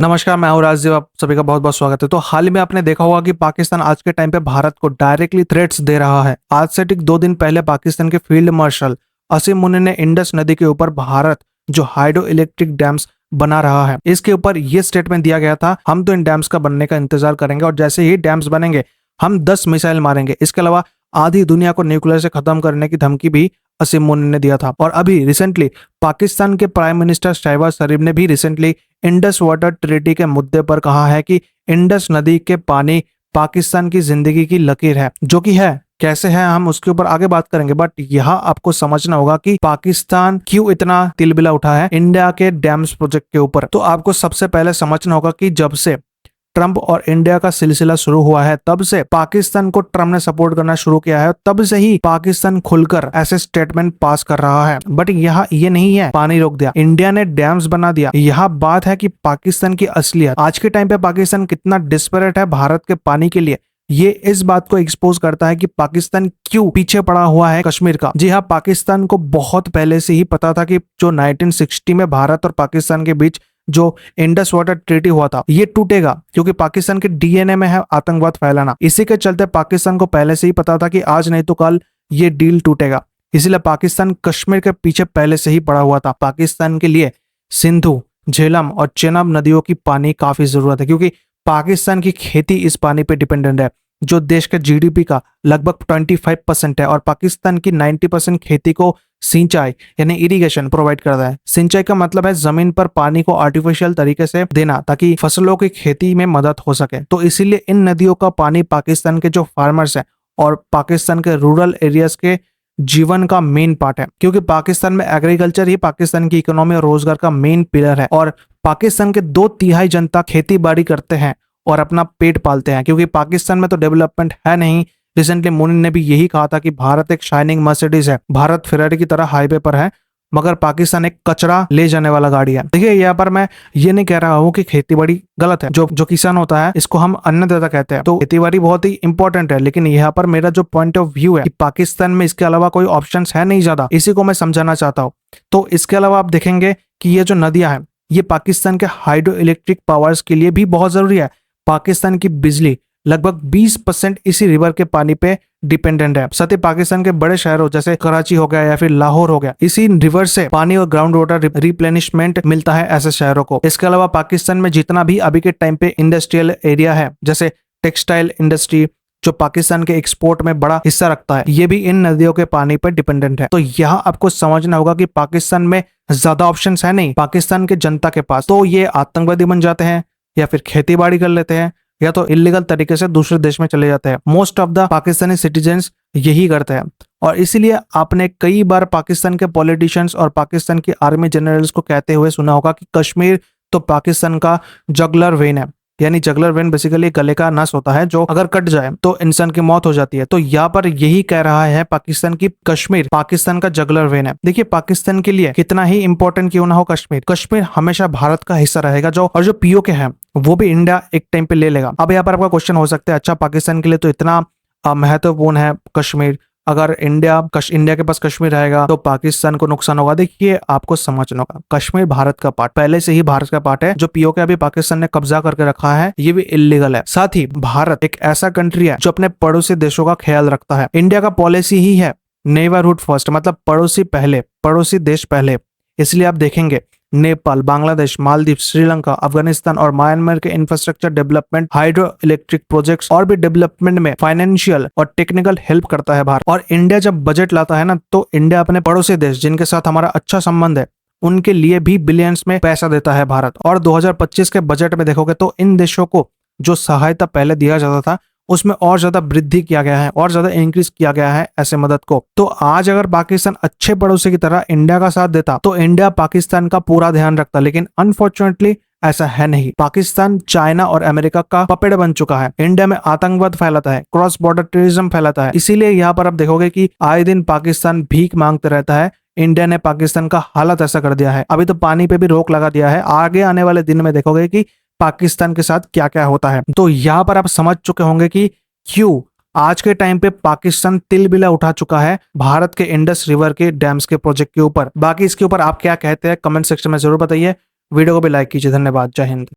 नमस्कार, मैं हूं राजदेव। आप सभी का बहुत बहुत स्वागत है। तो हाल ही में आपने देखा होगा कि पाकिस्तान आज के टाइम पे भारत को डायरेक्टली थ्रेट्स दे रहा है। आज से ठीक 2 दिन पहले पाकिस्तान के फील्ड मार्शल असीम मुनी ने इंडस नदी के ऊपर भारत जो हाइड्रो इलेक्ट्रिक डैम्स बना रहा है, इसके ऊपर ये स्टेटमेंट दिया गया था, हम तो इन डैम्स का बनने का इंतजार करेंगे और जैसे ही डैम्स बनेंगे हम 10 मिसाइल मारेंगे। इसके अलावा आधी दुनिया को न्यूक्लियर से खत्म करने की धमकी भी असीम मुनी ने दिया था। और अभी रिसेंटली पाकिस्तान के प्राइम मिनिस्टर शहबाज शरीफ ने भी रिसेंटली इंडस वाटर ट्रीटी के मुद्दे पर कहा है कि इंडस नदी के पानी पाकिस्तान की जिंदगी की लकीर है, जो कि है। कैसे है हम उसके ऊपर आगे बात करेंगे, बट यहाँ आपको समझना होगा कि पाकिस्तान क्यों इतना तिलबिला उठा है इंडिया के डैम्स प्रोजेक्ट के ऊपर। तो आपको सबसे पहले समझना होगा कि जब से ट्रंप और इंडिया का सिलसिला शुरू हुआ है, तब से पाकिस्तान को ट्रंप ने सपोर्ट करना शुरू किया है, तब से ही पाकिस्तान खुलकर ऐसे स्टेटमेंट पास कर रहा है। बट यहाँ ये नहीं है पानी रोक दिया, इंडिया ने डैम्स बना दिया। यहाँ बात है कि पाकिस्तान की असलियत। आज के टाइम पे पाकिस्तान कितना डिस्परेट है भारत के पानी के लिए, ये इस बात को एक्सपोज करता है कि पाकिस्तान क्यों पीछे पड़ा हुआ है कश्मीर का। जी हाँ, पाकिस्तान को बहुत पहले से ही पता था कि जो 1960 में भारत और पाकिस्तान के बीच जो इंडस वाटर ट्रीटी हुआ था ये टूटेगा, क्योंकि पाकिस्तान के डीएनए में है आतंकवाद फैलाना। इसी के चलते पाकिस्तान को पहले से ही पता था कि आज नहीं तो कल ये डील टूटेगा। इसीलिए पाकिस्तान कश्मीर के पीछे पहले से ही पड़ा हुआ था। पाकिस्तान के लिए सिंधु, झेलम और चेनाब नदियों की पानी काफी जरूरत है, क्योंकि पाकिस्तान की खेती इस पानी पे डिपेंडेंट है, जो देश के जीडीपी का लगभग 25% है। और पाकिस्तान की 90% खेती को सिंचाई यानी इरिगेशन प्रोवाइड करता है। सिंचाई का मतलब है जमीन पर पानी को आर्टिफिशियल तरीके से देना, ताकि फसलों की खेती में मदद हो सके। तो इसीलिए इन नदियों का पानी पाकिस्तान के जो फार्मर्स हैं और पाकिस्तान के रूरल एरियाज के जीवन का मेन पार्ट है, क्योंकि पाकिस्तान में एग्रीकल्चर ही पाकिस्तान की इकोनॉमी और रोजगार का मेन पिलर है। और पाकिस्तान के 2/3 जनता खेती बाड़ी करते हैं और अपना पेट पालते हैं, क्योंकि पाकिस्तान में तो डेवलपमेंट है नहीं। रिसेंटली मुनी ने भी यही कहा था कि भारत एक शाइनिंग मर्सिडीज है, भारत फेरारी की तरह हाईवे पर है, मगर पाकिस्तान एक कचरा ले जाने वाला गाड़ी है। देखिए, यहाँ पर मैं ये नहीं कह रहा हूँ कि खेतीबाड़ी गलत है। जो किसान होता है इसको हम अन्नदाता कहते हैं, तो खेतीबाड़ी बहुत ही इंपॉर्टेंट है। लेकिन यहाँ पर मेरा जो पॉइंट ऑफ व्यू है कि पाकिस्तान में इसके अलावा कोई ऑप्शन है नहीं ज्यादा, इसी को मैं समझाना चाहता हूँ। तो इसके अलावा आप देखेंगे कि ये जो नदियां हैं ये पाकिस्तान के हाइड्रो इलेक्ट्रिक पावर्स के लिए भी बहुत जरूरी है। पाकिस्तान की बिजली लगभग 20% इसी रिवर के पानी पे डिपेंडेंट है। साथ ही पाकिस्तान के बड़े शहरों जैसे कराची हो गया या फिर लाहौर हो गया, इसी रिवर से पानी और ग्राउंड वाटर रिप्लेनिशमेंट मिलता है ऐसे शहरों को। इसके अलावा पाकिस्तान में जितना भी अभी के टाइम पे इंडस्ट्रियल एरिया है, जैसे टेक्सटाइल इंडस्ट्री जो पाकिस्तान के एक्सपोर्ट में बड़ा हिस्सा रखता है, ये भी इन नदियों के पानी पर डिपेंडेंट है। तो यहाँ आपको समझना होगा कि पाकिस्तान में ज्यादा ऑप्शन है नहीं पाकिस्तान के जनता के पास। तो ये आतंकवादी बन जाते हैं या फिर खेती बाड़ी कर लेते हैं या तो इलीगल तरीके से दूसरे देश में चले जाते हैं। Most of the Pakistani citizens यही करते हैं। और इसीलिए आपने कई बार पाकिस्तान के पॉलिटिशियंस और पाकिस्तान की आर्मी जनरल्स को कहते हुए सुना होगा कि कश्मीर तो पाकिस्तान का जगलर वेन है। यानी जगलर वेन बेसिकली गले का नस होता है, जो अगर कट जाए तो इंसान की मौत हो जाती है। तो यहाँ पर यही कह रहा है पाकिस्तान की कश्मीर पाकिस्तान का जगलर वेन है। देखिए, पाकिस्तान के लिए कितना ही इंपॉर्टेंट क्यों ना हो कश्मीर, कश्मीर हमेशा भारत का हिस्सा रहेगा। जो पीओके है वो भी इंडिया एक टाइम पे ले लेगा। अब यहाँ पर आपका क्वेश्चन हो सकता है, अच्छा पाकिस्तान के लिए तो इतना महत्वपूर्ण है कश्मीर, अगर इंडिया के पास कश्मीर रहेगा तो पाकिस्तान को नुकसान होगा। देखिए, आपको समझना होगा कश्मीर भारत का पार्ट, पहले से ही भारत का पार्ट है। जो पीओके अभी पाकिस्तान ने कब्जा करके रखा है ये भी इलीगल है। साथ ही भारत एक ऐसा कंट्री है जो अपने पड़ोसी देशों का ख्याल रखता है। इंडिया का पॉलिसी ही है नेबरहुड फर्स्ट, मतलब पड़ोसी पहले, पड़ोसी देश पहले। इसलिए आप देखेंगे नेपाल, बांग्लादेश, मालदीव, श्रीलंका, अफगानिस्तान और म्यांमार के infrastructure development, hydro electric projects और भी डेवलपमेंट में फाइनेंशियल और टेक्निकल हेल्प करता है भारत। और इंडिया जब बजट लाता है ना, तो इंडिया अपने पड़ोसी देश जिनके साथ हमारा अच्छा संबंध है उनके लिए भी बिलियंस में पैसा देता है भारत। और 2025 के बजट में देखोगे तो इन देशों को जो सहायता पहले दिया जाता था उसमें और ज्यादा वृद्धि किया गया है और ज्यादा इंक्रीज किया गया है ऐसे मदद को। तो आज अगर पाकिस्तान अच्छे पड़ोसी की तरह इंडिया का साथ देता तो इंडिया पाकिस्तान का पूरा ध्यान रखता, लेकिन अनफॉर्चुनेटली ऐसा है नहीं। पाकिस्तान चाइना और अमेरिका का पपेट बन चुका है, इंडिया में आतंकवाद फैलाता है, क्रॉस बॉर्डर टेररिज्म फैलाता है। इसीलिए यहाँ पर आप देखोगे कि आए दिन पाकिस्तान भीख मांगते रहता है। इंडिया ने पाकिस्तान का हालत ऐसा कर दिया है, अभी तो पानी पे भी रोक लगा दिया है। आगे आने वाले दिन में देखोगे कि पाकिस्तान के साथ क्या क्या होता है। तो यहाँ पर आप समझ चुके होंगे कि क्यों आज के टाइम पे पाकिस्तान तिलबिला उठा चुका है भारत के इंडस रिवर के डैम्स के प्रोजेक्ट के ऊपर। बाकी इसके ऊपर आप क्या कहते हैं कमेंट सेक्शन में जरूर बताइए। वीडियो को भी लाइक कीजिए। धन्यवाद। जय हिंद।